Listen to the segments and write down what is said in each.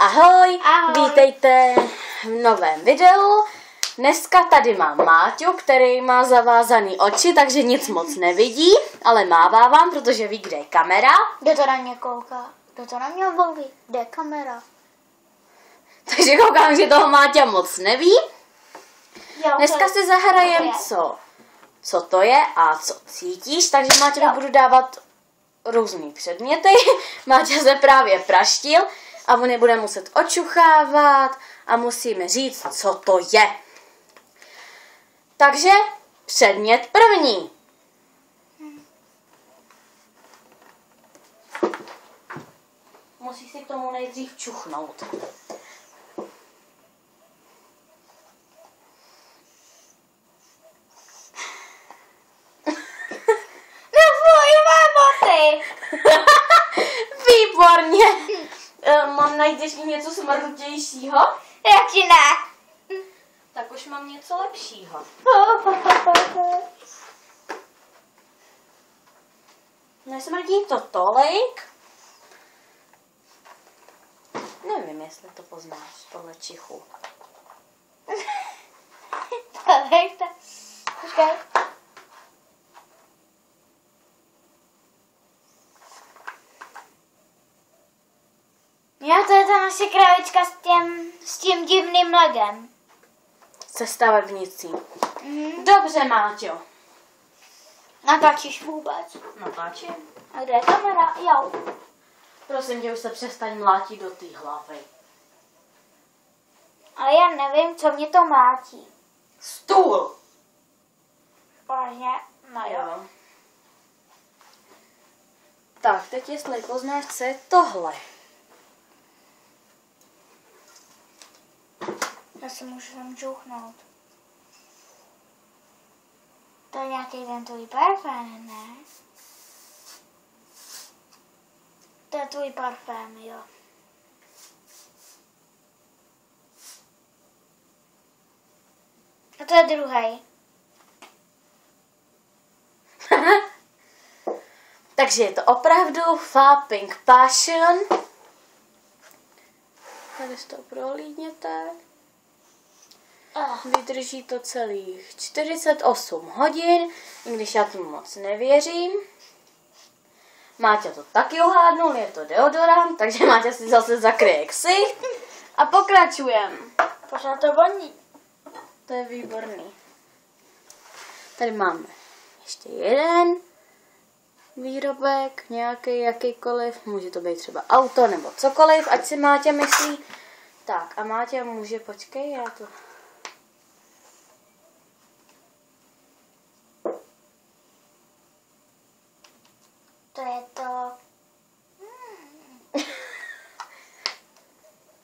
Ahoj, Ahoj. Vítejte v novém videu. Dneska tady mám Máťu, který má zavázaný oči, takže nic moc nevidí, ale mává vám, protože ví, kde je kamera. Kdo to na mě kouká? Kdo to na mě mluví? Kde je kamera? Takže koukám, že toho Máťa moc neví. Jo, Dneska si zahrajem, co to je a co cítíš, takže Máťa budu dávat různý předměty. Máťa se právě praštil a on je bude muset očuchávat a musíme říct, co to je. Takže předmět první. Musíš si k tomu nejdřív čuchnout. boty! Výborně! Mám najdeš něco smrdutějšího? Jaký ne? Tak už mám něco lepšího. Nesmrdí to tolik? Nevím, jestli to poznáš, tohle čichu. Počkej. Jo, to je ta naše kravička s tím divným legem. Se stavebnicí. Dobře, Máťo. Natáčíš vůbec? Natáčím. A kde je kamera? Jo. Prosím tě, už se přestaň mlátit do té hlavy. Ale já nevím, co mě to mátí. Stůl! Vážně? No jo. Tak, teď jestli poznáš, co je tohle. Já si můžu tam čuchnout. To je nějaký ten tvůj parfém, ne? To je tvůj parfém, jo. A to je druhý. Takže je to opravdu Fa Pink Passion. Tady si to prolídněte. Vydrží to celých 48 hodin, i když já tomu moc nevěřím. Máťa to taky uhádnul, je to deodorant, takže Máťa si zase zakryje ksicht a pokračujem. Pořád to voní. To je výborný. Tady máme ještě jeden výrobek, nějaký, jakýkoliv, může to být třeba auto nebo cokoliv, ať si Máťa myslí. Tak a Máťa může, počkej, já to... To je to...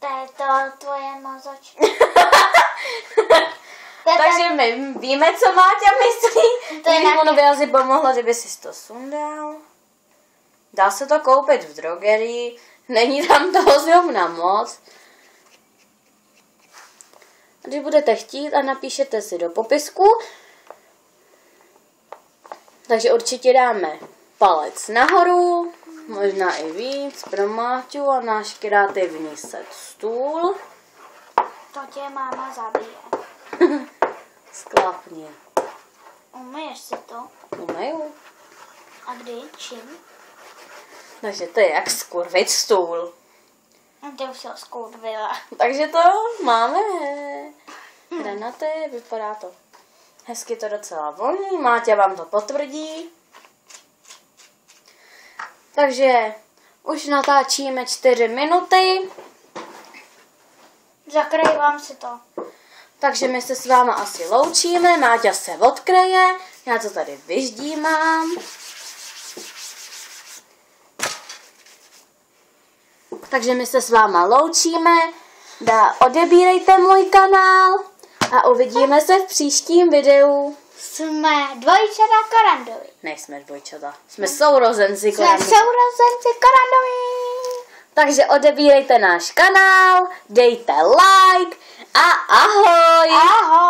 To je to tvoje mozočka. Takže my víme, co Máťa myslí. Kdyby ono by asi pomohlo, kdyby si to sundal. Dá se to koupit v drogerii. Není tam toho zrovna moc. Když budete chtít a napíšete si do popisku, takže určitě dáme palec nahoru, možná i víc pro Máťu a náš kreativní set stůl. To tě máma zabije. Sklapně. Umyješ si to? Umeju. A kdy? Čím? Takže to je jak skurvit stůl. Ty už se ho skurvila. Takže to máme. Granaty, vypadá to. Hezky to docela voní, Máťa vám to potvrdí. Takže už natáčíme 4 minuty. Zakrývám si to. Takže my se s váma asi loučíme, Máťa se odkryje, já to tady vyždímám. Takže my se s váma loučíme, odebírejte můj kanál a uvidíme se v příštím videu. Jsme dvojčata Korandovi. Nejsme dvojčata, jsme sourozenci Jsme Korandovi. sourozenci Korandovi. Takže odebírejte náš kanál, dejte like a ahoj! Ahoj.